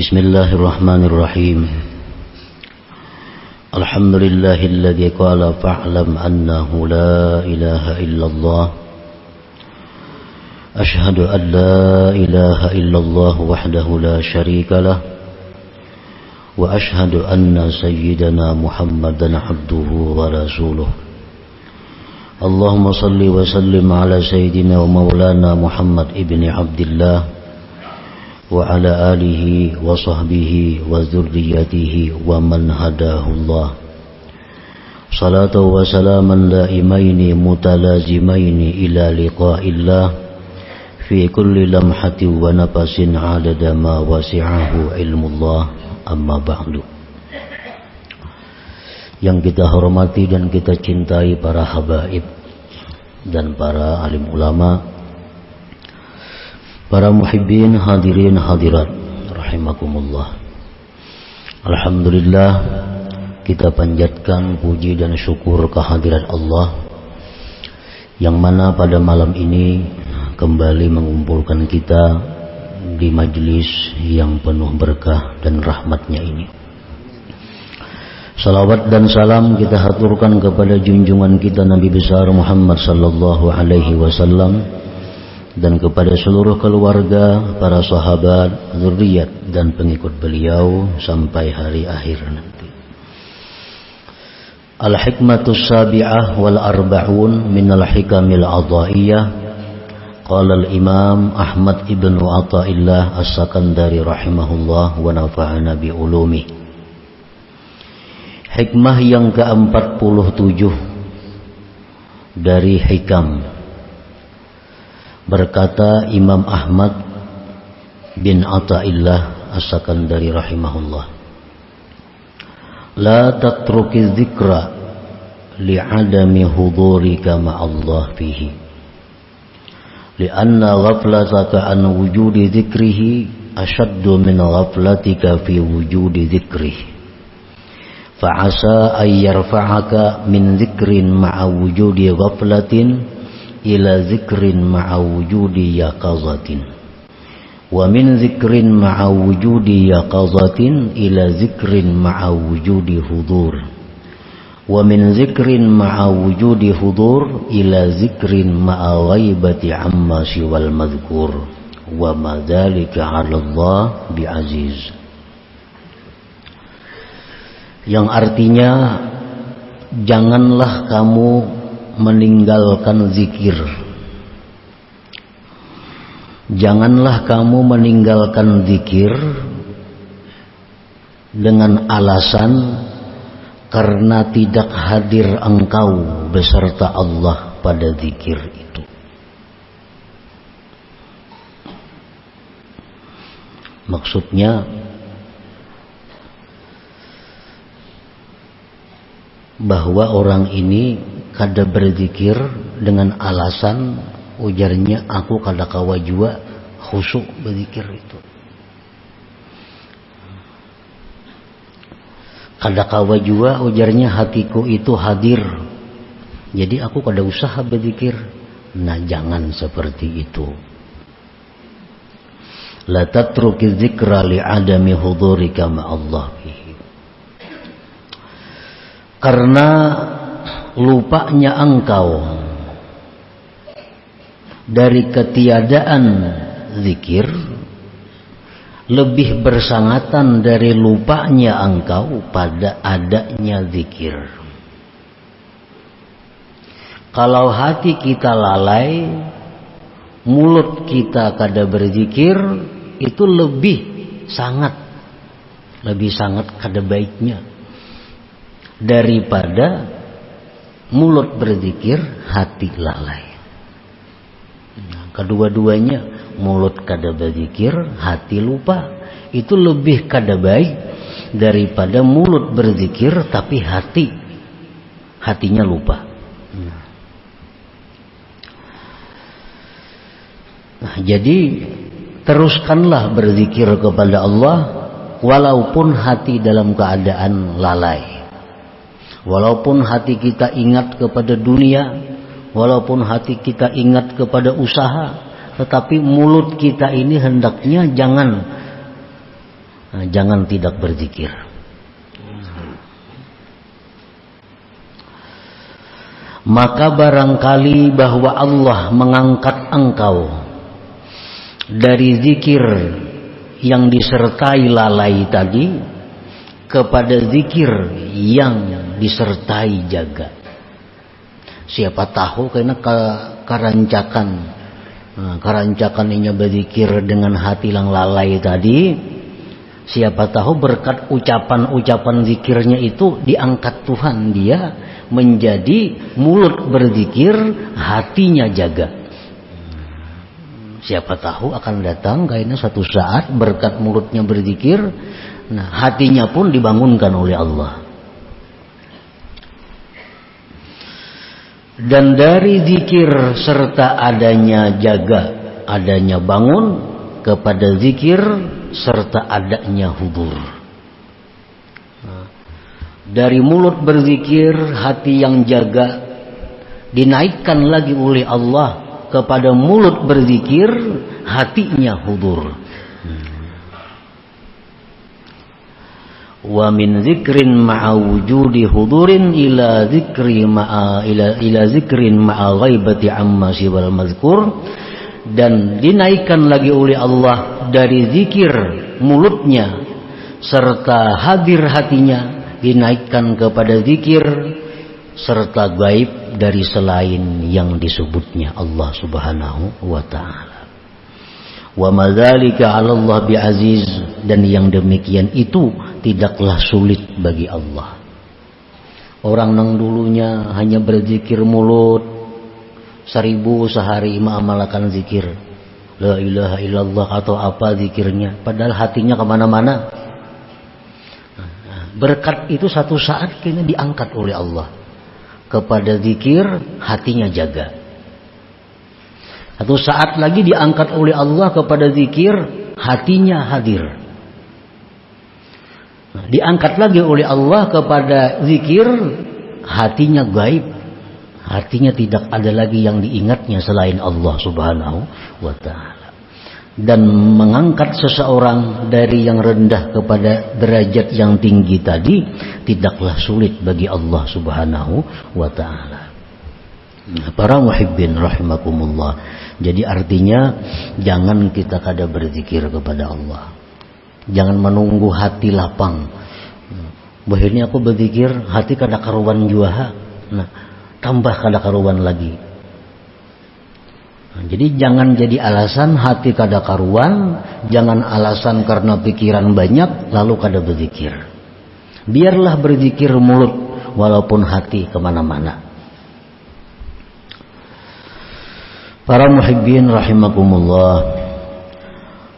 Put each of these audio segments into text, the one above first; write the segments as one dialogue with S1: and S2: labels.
S1: Bismillahirrahmanirrahim. Alhamdulillahilladzi qala fa'lam annahu la ilaha illallah. Ashhadu an la ilaha illallah wahdahu la syarika lah. Wa ashhadu anna sayyidana Muhammadan abduhu wa rasuluh. Allahumma salli wa sallim ala sayyidina wa maulana Muhammad ibni Abdillah wa ala alihi wa sahbihi wa dzurriyyatihi wa man hadahullah. Salatu wa salaman daimaini mutalazimaini ila liqa'illah fi kulli lamhati wa nafasin adada ma wasi'ahu ilmullah, amma ba'du. Yang kita hormati dan kita cintai para habaib dan para alim ulama, para muhibbin hadirin hadirat rahimakumullah. Alhamdulillah, kita panjatkan puji dan syukur kehadirat Allah yang mana pada malam ini kembali mengumpulkan kita di majlis yang penuh berkah dan rahmatnya ini. Salawat dan salam kita haturkan kepada junjungan kita Nabi besar Muhammad sallallahu alaihi wasallam dan kepada seluruh keluarga, para sahabat, zuriat dan pengikut beliau sampai hari akhir nanti. Al-hikmatus sabi'ah wal arba'un minal hikamil adha'iyah. Qala al-imam Ahmad ibn Athaillah as-Sakandari rahimahullah wa nafa'ana bi ulumi. Hikmah yang ke-47 dari hikam. Berkata Imam Ahmad bin Athaillah as-Sakandari rahimahullah, la tatruki dzikra li'adami hudurika ma'allah fihi, li'anna ghaflataka an wujudi dzikrihi ashaddu min ghaflatika fi wujudi dzikrihi, fa'asa ay yarfa'aka min dzikrin ma'a wujudi ghaflatin ila zikrin ma'a wujudi yaqazatin, wa min zikrin ma'a wujudi yaqazatin ila zikrin ma'a wujudi hudur, wa min zikrin ma'a wujudi hudur ila zikrin ma'a ghaibati amma siwal madhkur, wa ma dzalika 'ala Allah bi'aziz. Yang artinya, janganlah kamu meninggalkan zikir. Janganlah kamu meninggalkan zikir dengan alasan karena tidak hadir engkau beserta Allah pada zikir itu. Maksudnya, bahwa orang ini kada berzikir dengan alasan ujarnya aku kada kawa jua khusyuk berzikir itu. Kada kawa jua ujarnya hatiku itu hadir, jadi aku kada usaha berzikir. Nah, jangan seperti itu. La tatruki dzikra li'adami hudurika ma'allah fihi. Karena lupanya engkau dari ketiadaan zikir lebih bersangatan dari lupanya engkau pada adanya zikir. Kalau hati kita lalai, mulut kita kada berzikir, itu lebih sangat kada baiknya daripada mulut berzikir, hati lalai. Nah, kedua-duanya, mulut kada berzikir, hati lupa, itu lebih kada baik daripada mulut berzikir tapi hatinya lupa. Nah, jadi teruskanlah berzikir kepada Allah walaupun hati dalam keadaan lalai. Walaupun hati kita ingat kepada dunia, walaupun hati kita ingat kepada usaha, tetapi mulut kita ini hendaknya jangan jangan tidak berzikir. Maka barangkali bahwa Allah mengangkat engkau dari zikir yang disertai lalai tadi kepada zikir yang disertai jaga. Siapa tahu karena karancakan ini berzikir dengan hati yang lalai tadi, siapa tahu berkat ucapan-ucapan zikirnya itu diangkat Tuhan, dia menjadi mulut berzikir, hatinya jaga. Siapa tahu akan datang kayaknya suatu saat berkat mulutnya berzikir, nah hatinya pun dibangunkan oleh Allah. Dan dari zikir serta adanya jaga, adanya bangun kepada zikir serta adanya hudur. Dari mulut berzikir, hati yang jaga, dinaikkan lagi oleh Allah kepada mulut berzikir, hatinya hudur. Wa min zikrin ma'a wujudi hudurin ila zikrin ma'a ghaibati amma sibal mazkur. Dan dinaikkan lagi oleh Allah dari zikir mulutnya serta hadir hatinya, dinaikkan kepada zikir serta gaib dari selain yang disebutnya Allah Subhanahu wa ta'ala. Wa madzalika 'ala Allah bi'aziz, dan yang demikian itu tidaklah sulit bagi Allah. Orang yang dulunya hanya berzikir mulut 1000 sehari mengamalkan zikir la ilaha illallah atau apa zikirnya, padahal hatinya kemana-mana. Berkat itu satu saat kini diangkat oleh Allah kepada zikir, hatinya jaga. Satu saat lagi diangkat oleh Allah kepada zikir, hatinya hadir. Diangkat lagi oleh Allah kepada zikir, hatinya gaib. Artinya tidak ada lagi yang diingatnya selain Allah Subhanahu wa ta'ala. Dan mengangkat seseorang dari yang rendah kepada derajat yang tinggi tadi tidaklah sulit bagi Allah Subhanahu wa ta'ala. Para muhibbin rahimakumullah. Jadi artinya jangan kita kada berzikir kepada Allah. Jangan menunggu hati lapang. Bahirnya aku berzikir hati kada karuan jua. Nah, tambah kada karuan lagi. Nah, jadi jangan jadi alasan hati kada karuan, jangan alasan karena pikiran banyak lalu kada berzikir. Biarlah berzikir mulut walaupun hati kemana-mana. Para muhibbin rahimakumullah,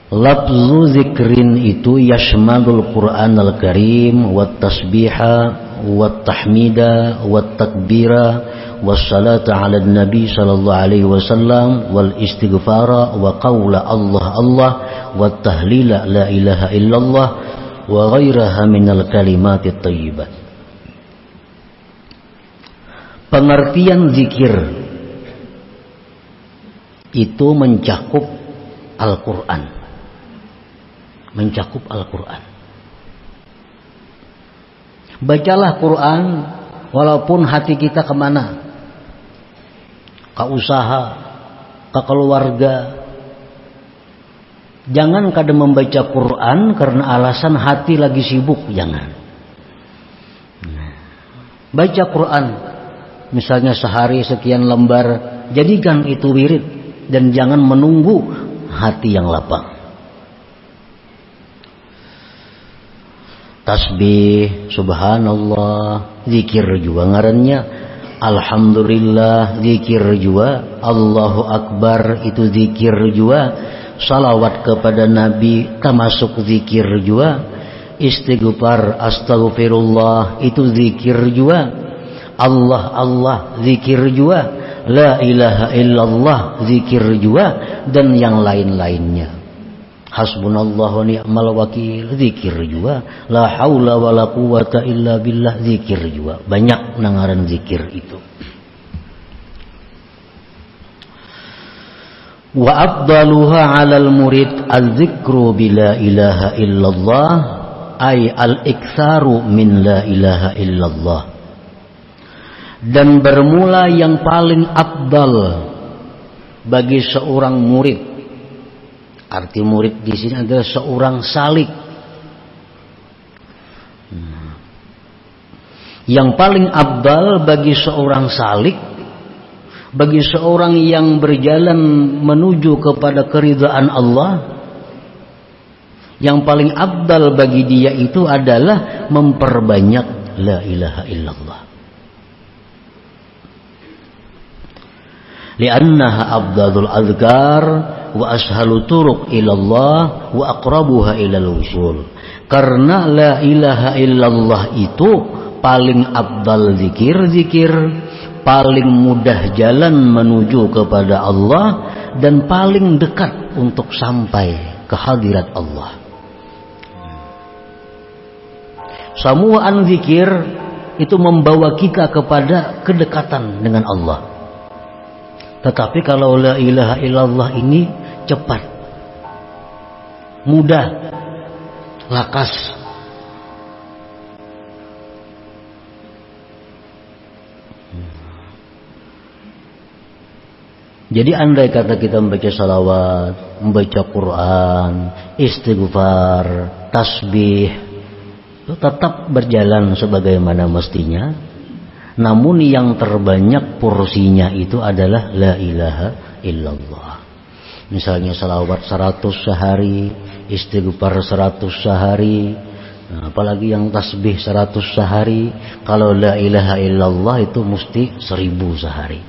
S1: lafzu zikrin itu yashmalul Qur'an al-Karim wat tasbiha wat tahmida wat takbira wassalatu ala nabi sallallahu alaihi wasallam wal istighfara wa qawla Allah Allah wat tahlila la ilaha illallah wa ghairaha minal kalimatit thayyibat. Pengertian zikir itu mencakup Al-Quran, mencakup Al-Quran. Bacalah Quran walaupun hati kita kemana, ke usaha, ke keluarga. Jangan kadang membaca Quran karena alasan hati lagi sibuk, jangan. Baca Quran misalnya sehari sekian lembar, jadikan itu wirid dan jangan menunggu hati yang lapang. Tasbih, subhanallah, zikir juga ngarannya. Alhamdulillah, zikir juga. Allahu Akbar, itu zikir juga. Salawat kepada Nabi termasuk zikir juga. Istighfar, astaghfirullah, itu zikir juga. Allah Allah, zikir juga. La ilaha illallah, zikir juga. Dan yang lain-lainnya. Hasbunallahu ni'mal wakil, zikir juga. La haula wala quwata illa billah, zikir juga. Banyak nangaran zikir itu. Wa afdaluha 'alal murid al-dzikru bila ilaha illallah ay al-iktsaru min la ilaha illallah. Dan bermula yang paling afdal bagi seorang murid. Arti murid di sini adalah seorang salik. Yang paling afdal bagi seorang salik, bagi seorang yang berjalan menuju kepada keridhaan Allah, yang paling afdal bagi dia itu adalah memperbanyak la ilaha illallah. Li'annaha afdalul azkar wa ashalu turuq ilallah wa aqrabuha ilal wusul. Karena la ilaha illallah itu paling afdal zikir-zikir, paling mudah jalan menuju kepada Allah, dan paling dekat untuk sampai ke hadirat Allah. Samuan zikir itu membawa kita kepada kedekatan dengan Allah. Tetapi kalau la ilaha illallah ini cepat, mudah, lakas. Jadi andai kata kita membaca salawat, membaca Quran, istighfar, tasbih, itu tetap berjalan sebagaimana mestinya. Namun yang terbanyak porsinya itu adalah la ilaha illallah. Misalnya salawat 100 sehari, istighfar 100 sehari, apalagi yang tasbih 100 sehari. Kalau la ilaha illallah itu mesti 1000 sehari.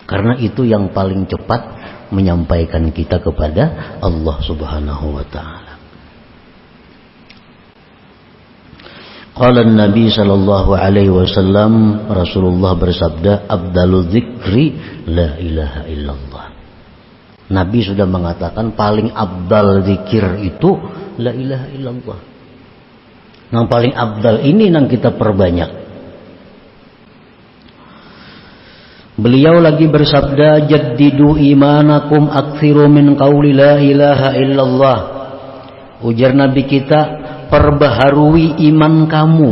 S1: Karena itu yang paling cepat menyampaikan kita kepada Allah Subhanahu wa ta'ala. Qala Nabi sallallahu alaihi wasallam, Rasulullah bersabda, "Afdalu dzikri la ilaha illallah." Nabi sudah mengatakan paling afdal zikir itu la ilaha illallah. Yang paling afdal ini yang kita perbanyak. Beliau lagi bersabda, "Jaddidu imanakum aktsiru min qauli la ilaha illallah." Ujar Nabi kita, perbaharui iman kamu.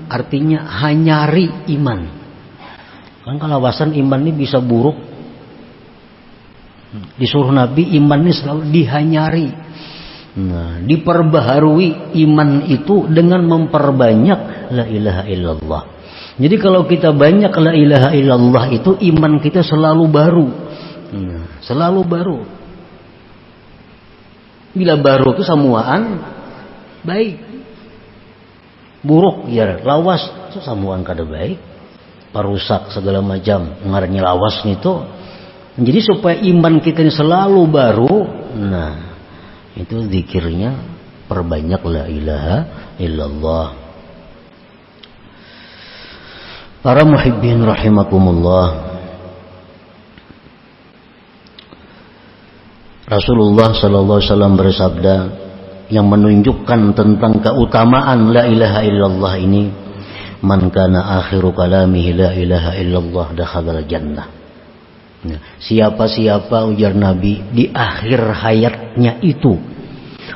S1: Artinya hanyari iman. Kan kalau alasan iman ini bisa buruk. Disuruh Nabi iman ini selalu dihanyari. Nah, diperbaharui iman itu dengan memperbanyak la ilaha illallah. Jadi kalau kita banyak la ilaha illallah itu iman kita selalu baru. Nah, selalu baru. Bila baru itu samuaan baik, buruk ya lawas itu samuan kada baik, parusak segala macam ngarannya lawas itu. Jadi supaya iman kita ini selalu baru, nah itu zikirnya perbanyak la ilaha illallah. Para muhibbin rahimakumullah, Rasulullah sallallahu alaihi wasallam bersabda yang menunjukkan tentang keutamaan la ilaha illallah ini, man kana akhiru kalamihi la ilaha illallah dakhala jannah. Siapa-siapa, ujar Nabi, di akhir hayatnya itu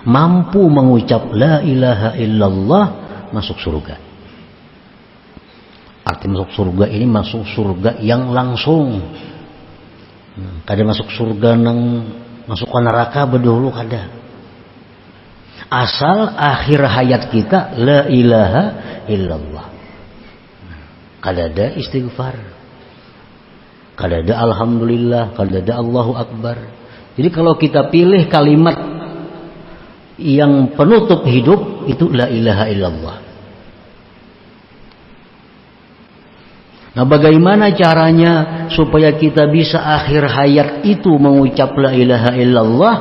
S1: mampu mengucap la ilaha illallah, masuk surga. Arti masuk surga ini masuk surga yang langsung. Kada masuk surga nang masuk ke neraka bedulu kada. Asal akhir hayat kita la ilaha illallah. Kada ada istighfar, kada ada alhamdulillah, kada ada Allahu akbar. Jadi kalau kita pilih kalimat yang penutup hidup itu la ilaha illallah. Nah, bagaimana caranya supaya kita bisa akhir hayat itu mengucap la ilaha illallah?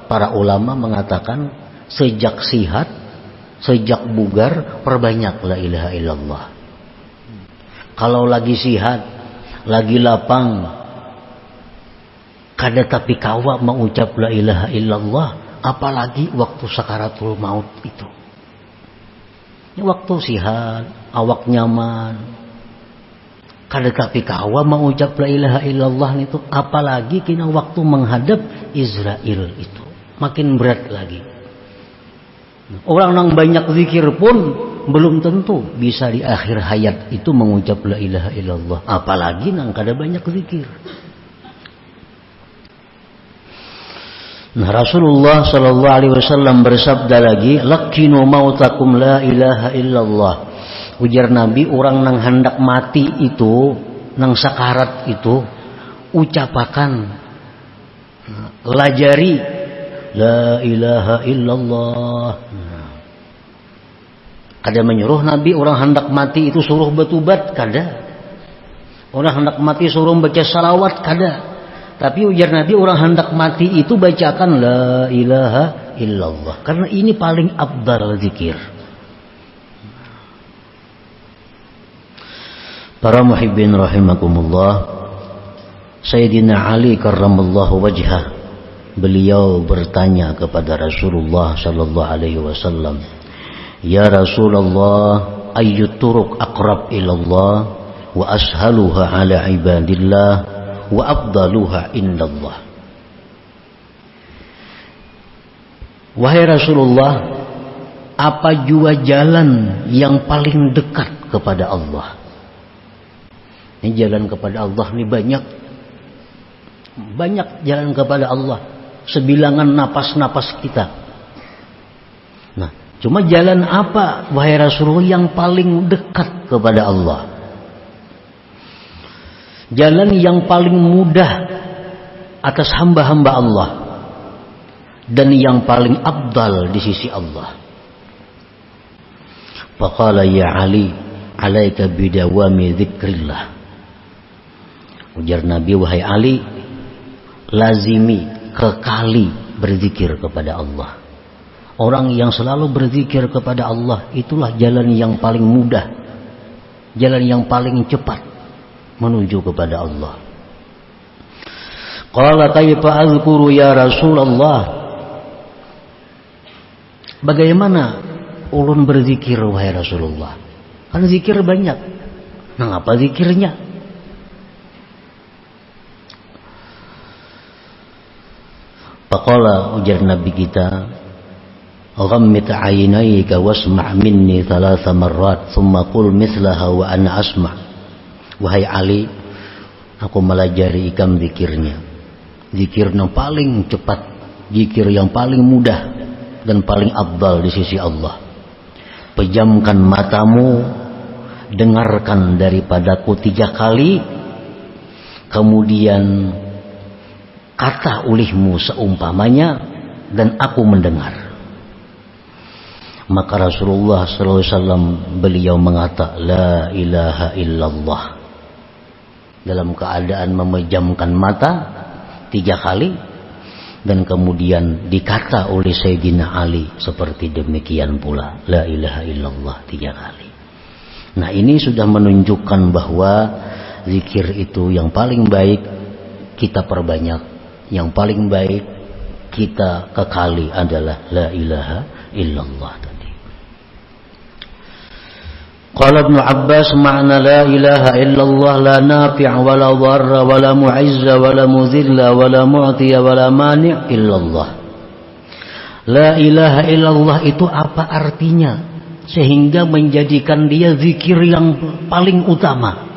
S1: Para ulama mengatakan sejak sihat, sejak bugar, perbanyak la ilaha illallah. Kalau lagi sihat, lagi lapang, kada tapi kawa mengucap la ilaha illallah, apalagi waktu sakaratul maut itu. Ini waktu sihat, awak nyaman, kada tapi kawa mau ucap la ilaha illallah itu, apalagi kena waktu menghadap Israel itu makin berat lagi. Orang yang banyak zikir pun belum tentu bisa di akhir hayat itu mengucap la ilaha illallah, apalagi nang kada banyak zikir. Nah, Rasulullah sallallahu alaihi wasallam bersabda lagi, "Laqinu mautakum la ilaha illallah." Ujar Nabi, orang nang hendak mati itu, nang sakarat itu, ucapakan, lajari la ilaha illallah. Kada menyuruh Nabi orang hendak mati itu suruh bertobat, kada. Orang hendak mati suruh baca salawat, kada. Tapi ujar Nabi, orang hendak mati itu bacakan la ilaha illallah, karena ini paling afdal zikir. Para muhibbin rahimakumullah, Sayyidina Ali karramallahu wajhah, beliau bertanya kepada Rasulullah sallallahu alaihi wasallam, "Ya Rasulullah, ayyu turuq aqrab ilallah wa ashaluha ala ibadillah wa afdaluha indallah?" Wahai Rasulullah, apa jua jalan yang paling dekat kepada Allah? Ini jalan kepada Allah ini banyak jalan kepada Allah, sebilangan napas-napas kita. Nah, cuma jalan apa wahai Rasulullah yang paling dekat kepada Allah? Jalan yang paling mudah atas hamba-hamba Allah dan yang paling afdal di sisi Allah. Faqala ya Ali, alaika bidawami dzikrillah. Ujar Nabi, wahai Ali, lazimi, kekali berzikir kepada Allah. Orang yang selalu berzikir kepada Allah, itulah jalan yang paling mudah, jalan yang paling cepat menuju kepada Allah. Qala kaifa azkuru ya Rasulullah? Bagaimana ulun berzikir wahai Rasulullah? Kan zikir banyak. Nah, apa zikirnya? Faqala, ujar Nabi kita, ghammit aynayka wasma' minni thalatha marrat thumma qul mithlaha wa ana asma'. Wahai Ali, aku melajari ikam zikirnya, zikir yang paling cepat, zikir yang paling mudah dan paling afdal di sisi Allah. Pejamkan matamu, dengarkan daripadaku 3 kali, kemudian kata ulihmu seumpamanya, dan aku mendengar. Maka Rasulullah SAW beliau mengata la ilaha illallah dalam keadaan memejamkan mata 3 kali, dan kemudian dikata oleh Sayyidina Ali seperti demikian pula, la ilaha illallah 3 kali. Nah, ini sudah menunjukkan bahwa zikir itu yang paling baik kita perbanyak, yang paling baik kita kekali adalah la ilaha illallah tadi. Qala Ibnu Abbas, makna la ilaha illallah la nafi' wa la dharra wa la mu'izza wa la mudhilla wa la mu'tiya wa la mani' illallah. La ilaha illallah itu apa artinya sehingga menjadikan dia zikir yang paling utama?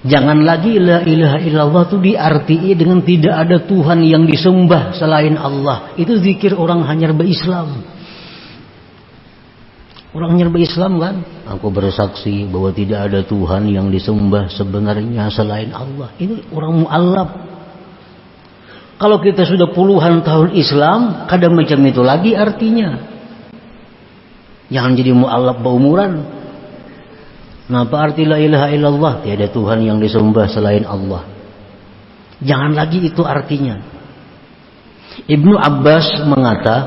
S1: Jangan lagi la ilaha illallah itu diartii dengan tidak ada Tuhan yang disembah selain Allah. Itu zikir orang hanya berislam. Orang hanya berislam kan? Aku bersaksi bahwa tidak ada Tuhan yang disembah sebenarnya selain Allah. Ini orang mu'allaf. Kalau kita sudah puluhan tahun Islam, kadang macam itu lagi artinya. Jangan jadi mu'allaf berumuran. Nah, apa arti la ilaha illallah? Tiada Tuhan yang disembah selain Allah. Jangan lagi itu artinya. Ibnu Abbas mengata,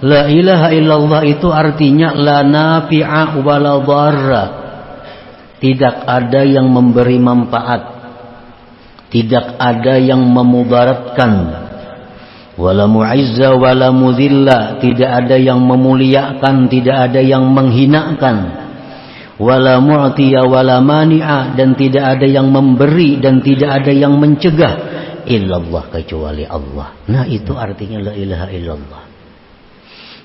S1: la ilaha illallah itu artinya la nafi'a wa la dharra. Tidak ada yang memberi manfaat, tidak ada yang memudaratkan. Wala mu'izza wala mudhilla, tidak ada yang memuliakan, tidak ada yang menghinakan. wala mu'tiya wala mani'a, dan tidak ada yang memberi dan tidak ada yang mencegah illallah, kecuali Allah. Nah, itu artinya la ilaha illallah.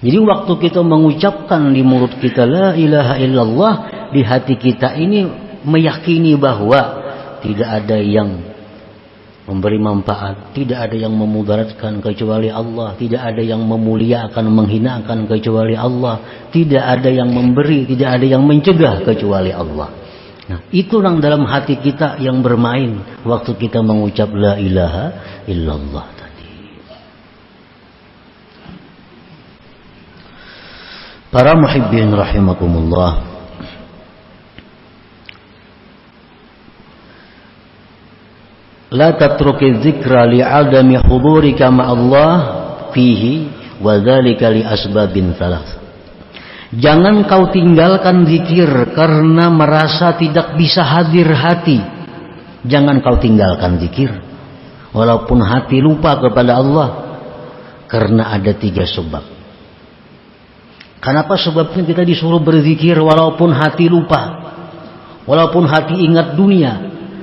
S1: Jadi waktu kita mengucapkan di mulut kita la ilaha illallah, di hati kita ini meyakini bahwa tidak ada yang memberi manfaat, tidak ada yang memudaratkan kecuali Allah, tidak ada yang memuliakan, menghinakan kecuali Allah, tidak ada yang memberi, tidak ada yang mencegah kecuali Allah. Nah, itu yang dalam hati kita yang bermain waktu kita mengucap la ilaha illallah tadi. Para muhibbin rahimakumullah, la tatruki dzikra li'adami hudurika ma'allah fihi wa dzalika li asbabin thalath. Jangan kau tinggalkan zikir karena merasa tidak bisa hadir hati. Jangan kau tinggalkan zikir walaupun hati lupa kepada Allah, karena ada 3 sebab. Kenapa sebabnya kita disuruh berzikir walaupun hati lupa, walaupun hati ingat dunia,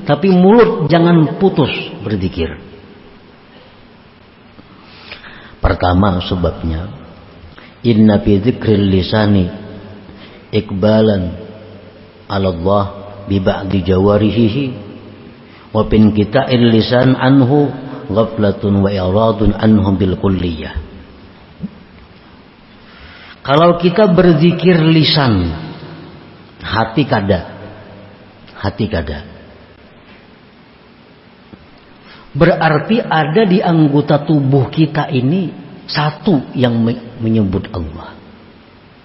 S1: tapi mulut jangan putus berzikir. Pertama sebabnya, inna fi dzikril lisani iqbalan 'ala Allah bi ba'di jawarihi wa bin qita'il lisan anhu ghaflatun wa iradun anhum bil kulliyah. Kalau kita berzikir lisan, hati kada. Berarti ada di anggota tubuh kita ini satu yang menyebut Allah,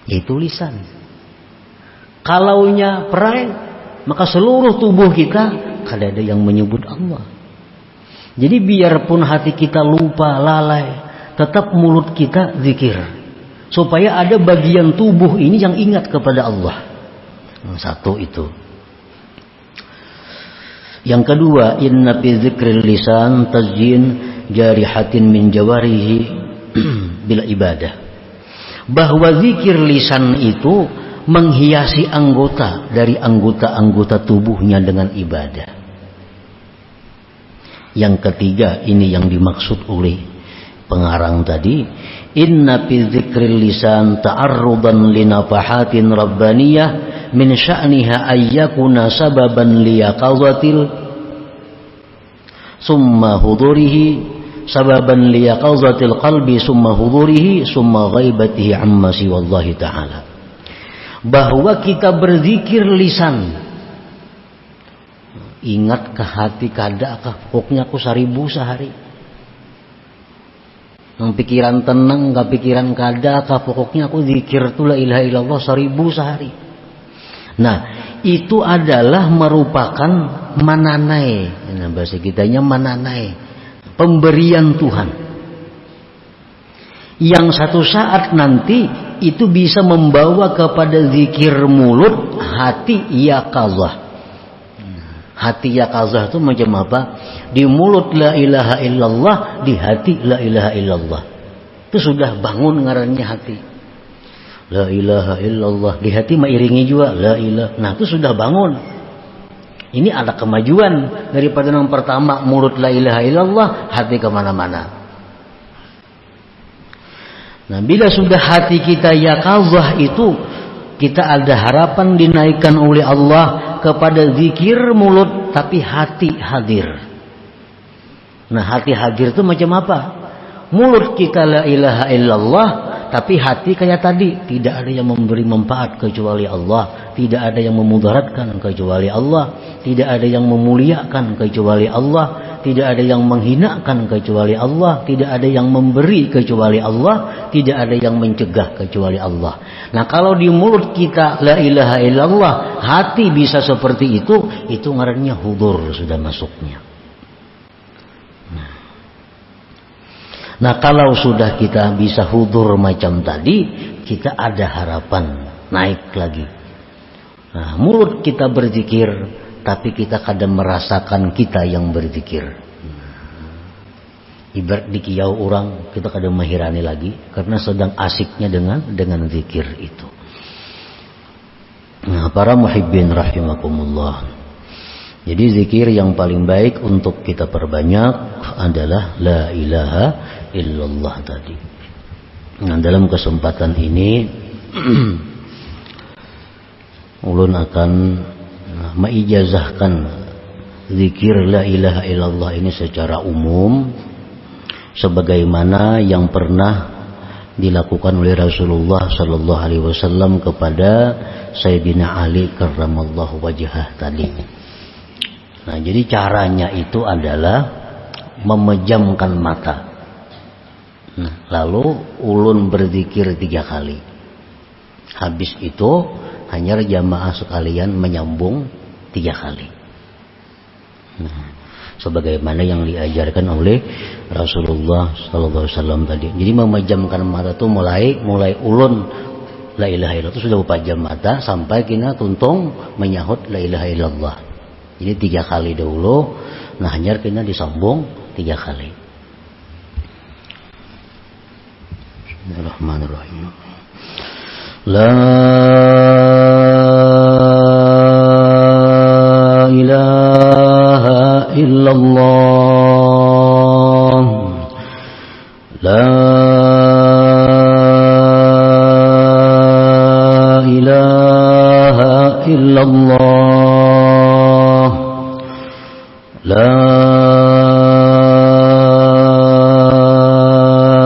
S1: yaitu lisan. Kalaunya perai, maka seluruh tubuh kita kada ada yang menyebut Allah. Jadi biarpun hati kita lupa, lalai, tetap mulut kita zikir, supaya ada bagian tubuh ini yang ingat kepada Allah. Satu itu. Yang kedua, inna fi dzikril lisan tazyin jarihatin min jawarihi bil ibadah. Bahwa zikir lisan itu menghiasi anggota dari anggota-anggota tubuhnya dengan ibadah. Yang ketiga, ini yang dimaksud oleh pengarang tadi, inna fi dzikril lisan ta'arrudan li nafahatin rabbaniyah min sya'niha ayyakuna sababan liyaqazatil summa hudurihi sababan liyaqazatil qalbi summa hudurihi summa ghaibatihi amma siwallahi ta'ala. Bahwa kita berzikir lisan, ingat ke hati kada kah pokoknya aku 1000 sehari. Yang pikiran tenang, gak pikiran kada kah pokoknya aku zikir tu la ilaha illallah 1000 sehari. Nah, itu adalah merupakan mananai. Nah, bahasa kitanya mananai, pemberian Tuhan. Yang satu saat nanti itu bisa membawa kepada zikir mulut, hati yaqazah. Hati yaqazah itu macam apa? Di mulut la ilaha illallah, di hati la ilaha illallah. Itu sudah bangun ngarannya hati. La ilaha illallah, di hati mengiringi juga la ilaha. Nah, itu sudah bangun. Ini ada kemajuan daripada yang pertama, mulut la ilaha illallah, hati kemana-mana. Nah, bila sudah hati kita yaqazah itu, kita ada harapan dinaikkan oleh Allah kepada zikir mulut, tapi hati hadir. Nah, hati hadir itu macam apa? Mulut kita la ilaha illallah, tapi hati kayak tadi, tidak ada yang memberi manfaat kecuali Allah, tidak ada yang memudaratkan kecuali Allah, tidak ada yang memuliakan kecuali Allah, tidak ada yang menghinakan kecuali Allah, tidak ada yang memberi kecuali Allah, tidak ada yang mencegah kecuali Allah. Nah, kalau di mulut kita la ilaha illallah, hati bisa seperti itu ngarannya hudur, sudah masuknya. Nah, kalau sudah kita bisa hudur macam tadi, kita ada harapan naik lagi. Nah, mulut kita berzikir, tapi kita kadang merasakan kita yang berzikir. Ibarat di kiau orang, kita kadang mahirani lagi karena sedang asiknya dengan zikir itu. Nah, para muhibbin rahimakumullah. Jadi zikir yang paling baik untuk kita perbanyak adalah la ilaha illallah tadi. Nah, dalam kesempatan ini ulun akan meijazahkan zikir la ilaha illallah ini secara umum sebagaimana yang pernah dilakukan oleh Rasulullah sallallahu alaihi wasallam kepada Sayyidina Ali karramallahu wajhah tadi. Nah, jadi caranya itu adalah memejamkan mata. Nah, lalu ulun berzikir 3 kali. Habis itu hanya jamaah sekalian menyambung 3 kali. Nah, sebagaimana yang diajarkan oleh Rasulullah sallallahu alaihi wasallam tadi. Jadi memejamkan mata itu mulai ulun la ilaha illallah itu sudah pejam mata sampai kena tuntung menyahut la ilaha illallah. Jadi 3 kali dahulu, nah hanya kena disambung 3 kali. Bismillahirrahmanirrahim. La ilaha illallah. La ilaha illallah. La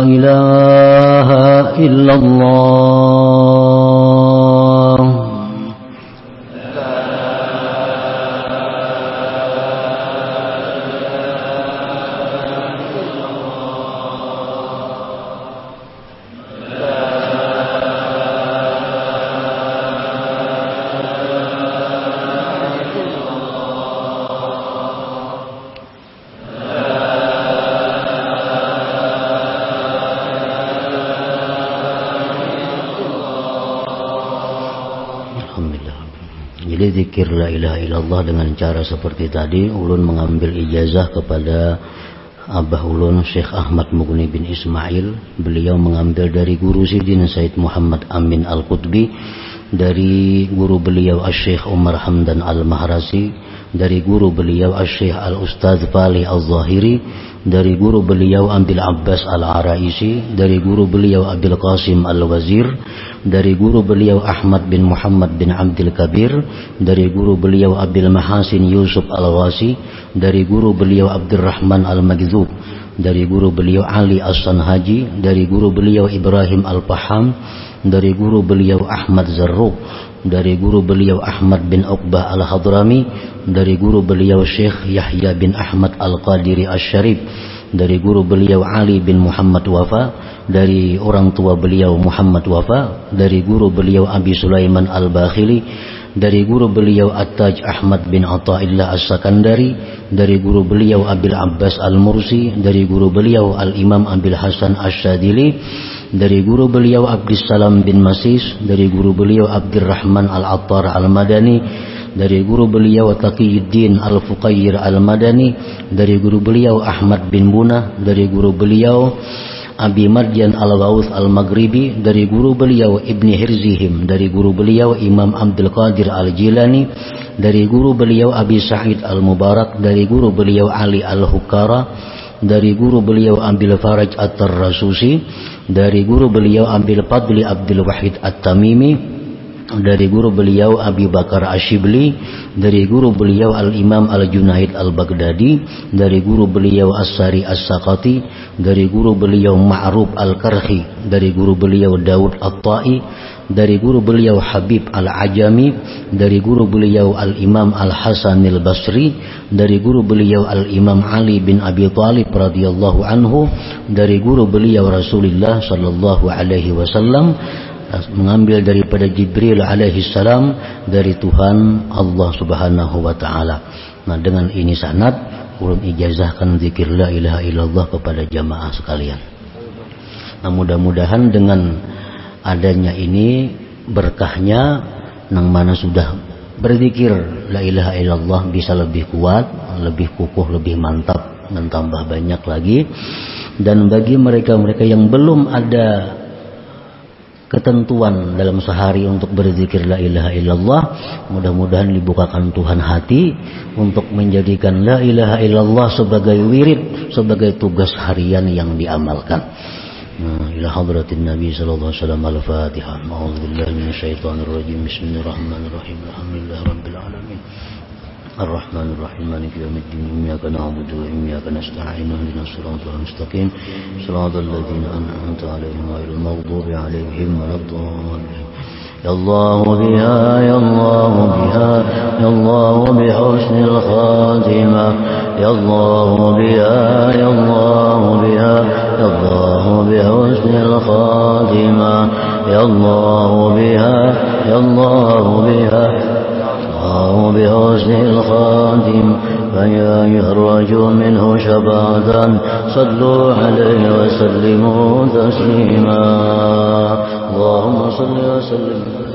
S1: ilaha illallah. Jadi zikir la ilaha illallah dengan cara seperti tadi, ulun mengambil ijazah kepada Abah ulun Syekh Ahmad Mughni bin Ismail. Beliau mengambil dari guru Sidin Said Muhammad Amin Al-Qutbi, dari guru beliau Asy-Syaikh Umar Hamdan Al-Mahrasi, dari guru beliau Asy-Syaikh Al-Ustadz Fali Al-Zahiri, dari guru beliau Abil Abbas Al-Araisi, dari guru beliau Abil Qasim Al-Wazir, dari guru beliau Ahmad bin Muhammad bin Abdul Kabir, dari guru beliau Abil Mahasin Yusuf Al-Wasi, dari guru beliau Abdurrahman Al-Magzub, dari guru beliau Ali As-Sanhaji, dari guru beliau Ibrahim Al-Paham, dari guru beliau Ahmad Zarruq, dari guru beliau Ahmad bin Uqbah Al-Hadrami, dari guru beliau Syekh Yahya bin Ahmad Al-Qadiri Asy-Syarif, dari guru beliau Ali bin Muhammad Wafa, dari orang tua beliau Muhammad Wafa, dari guru beliau Abi Sulaiman Al-Bakhili, dari guru beliau At-Taj Ahmad bin Athaillah As-Sakandari, dari guru beliau Abil Abbas Al-Mursi, dari guru beliau Al-Imam Abil Hasan Asy-Syadili, dari guru beliau Abdussalam bin Masis, dari guru beliau Abdurrahman Al-Attar Al-Madani, dari guru beliau Taqiyuddin Al-Fuqayyir Al-Madani, dari guru beliau Ahmad bin Bunah, dari guru beliau Abi Marjan Al-Ghawth Al-Maghribi, dari guru beliau Ibni Hirzihim, dari guru beliau Imam Abdul Qadir Al-Jilani, dari guru beliau Abi Sa'id Al-Mubarak, dari guru beliau Ali Al-Hukara, dari guru beliau Abil Faraj At-Tarrasusi, dari guru beliau Abil Fadli Abdul Wahid At-Tamimi, dari guru beliau Abi Bakar Asyibli, dari guru beliau Al-Imam Al-Junaid Al-Baghdadi, dari guru beliau As-Sari As-Saqati, dari guru beliau Ma'ruf Al-Karhi, dari guru beliau Daud At-Ta'i, dari guru beliau Habib Al-Ajami, dari guru beliau Al-Imam Al-Hasan Al-Basri, dari guru beliau Al-Imam Ali bin Abi Thalib radhiyallahu anhu, dari guru beliau Rasulullah sallallahu alaihi wasallam, mengambil daripada Jibril alaihi salam, dari Tuhan Allah subhanahu wa ta'ala. Nah, dengan ini sanad ulun ijazahkan zikir la ilaha illallah kepada jamaah sekalian. Nah, mudah-mudahan dengan adanya ini berkahnya, nang mana sudah berzikir la ilaha illallah bisa lebih kuat, lebih kukuh, lebih mantap, dan tambah banyak lagi. Dan bagi mereka-mereka yang belum ada ketentuan dalam sehari untuk berzikir la ilaha illallah. Mudah-mudahan dibukakan Tuhan hati untuk menjadikan la ilaha illallah sebagai wirid, sebagai tugas harian yang diamalkan. Ila hadratin Nabi sallallahu alaihi wasallam. Al-Fatihah. A'udzubillahi minasyaitonir rajim. Bismillahirrahmanirrahim. Alhamdulillahirabbil alamin. الرحمن الرحيم مالك يوم الدين إياك نعبد وإياك نستعين اهدنا الصراط المستقيم صراط الذين أنعمت عليهم غير المغضوب عليهم ولا الضالين يا الله بها يا الله بها يا الله بحسن الخاتمة يا الله بها يا الله بها يا الله بحسن الخاتمة يا الله بها يا الله بها بحسن الخاتم فيا يخرج منه شفاعة صلوا عليه وسلموا تسليما اللهم صل وسلم